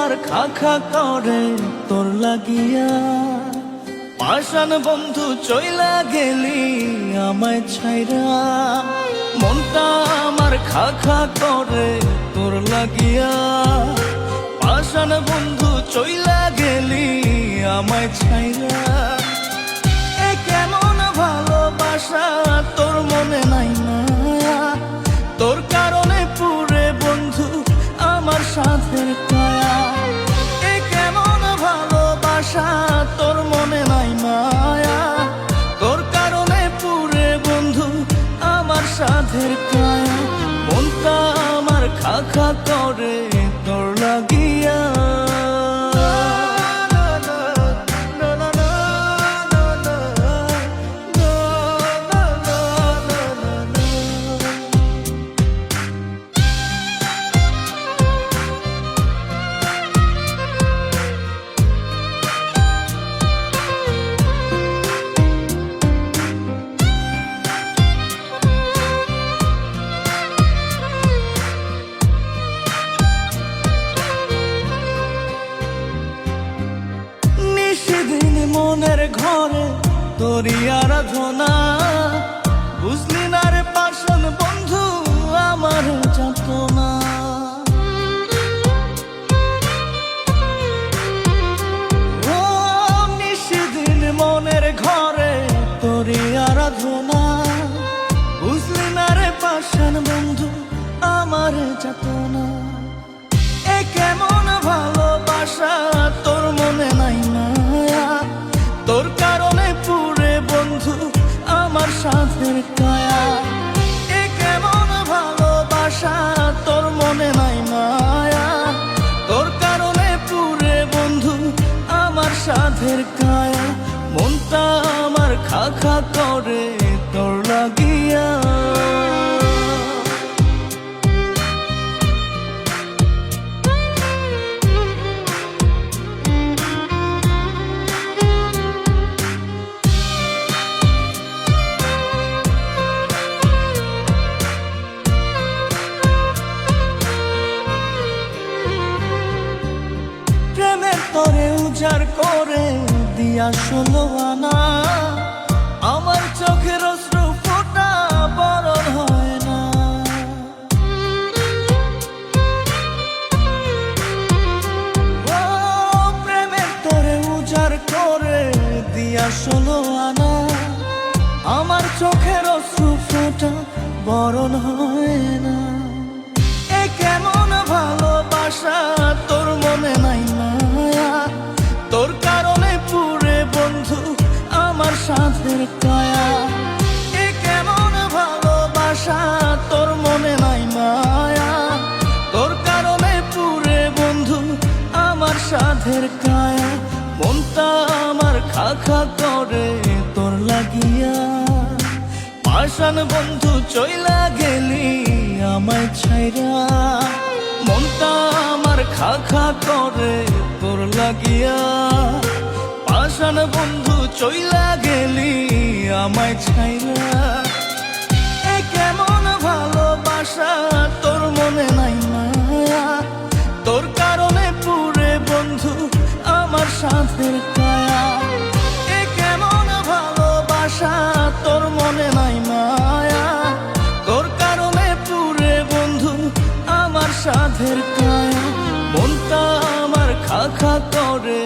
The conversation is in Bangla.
আমার খা খা করে তোর লাগিয়া। পাষাণ বন্ধু চইলা গেলি আমায় ছাইরা, মনটা আমার খা খা করে তোর লাগিয়া। পাষাণ বন্ধু চইলা গেলি আমায় ছাইরা। এ কেমন ভালোবাসা তোর মনে নাই না, তোর কারণে পুরে বন্ধু আমার সাথের কায়া। এ কেমন ভালোবাসা তোর মনে নাই মায়া, তোর কারণে পুরে বন্ধু আমার সাথের কায়া। মনটা আমার খা খা করে তোর লাগিয়া। মনের ঘরে তোরই আরাধনা, বুঝলি না রে পাষাণ বন্ধু আমার যাতনা। ও নিশিদিন মনের ঘরে তোরই আরাধনা, বুঝলি না রে পাষাণ বন্ধু আমার যাতনা। এ কেমন ভালোবাসা তোর মনে নাই মায়া, তোর কারণে পুরে বন্ধু আমার সাথের কায়া। এ কেমন ভালোবাসা তোর মনে নাই মায়া, তোর কারণে পুরে বন্ধু আমার সাথের কায়া। মনটা আমার খা খা করে তোর লাগিয়া। তোরে উজাড় করে দিয়া 16 আনা, আমার চোখের অশ্রু ফোঁটা বরণ হয় না। ও প্রেমের তোরে উজাড় করে দিয়া 16 আনা, আমার চোখের অশ্রু ফোঁটা বরণ হয় না। এ কেমন ভালোবাসা তোর মনে নাই মায়া, তোর কারণে পুরে বন্ধু আমার সাথের কায়া। এ কেমন ভালোবাসা তোর মনে নাই মায়া, তোর কারণে পুরে বন্ধু আমার সাথের কায়া। মনটা আমার খা খা করে তোর লাগিয়া। পাষাণ বন্ধু চইলা গেলি আমায় ছাইরা, মনটা আমার খা খা করে তোর লাগিয়া। পাষাণ বন্ধু চইলা গেলি আমায় ছাইরা। এ কেমন ভালোবাসা তোর মনে নাই মায়া, তোর কারণে পুরে বন্ধু আমার সাথের কায়া। এ কেমন ভালোবাসা তোর মনে নাই মায়া, তোর কারণে পুরে বন্ধু আমার সাথের কায়া। মনটা আমার খা খা করে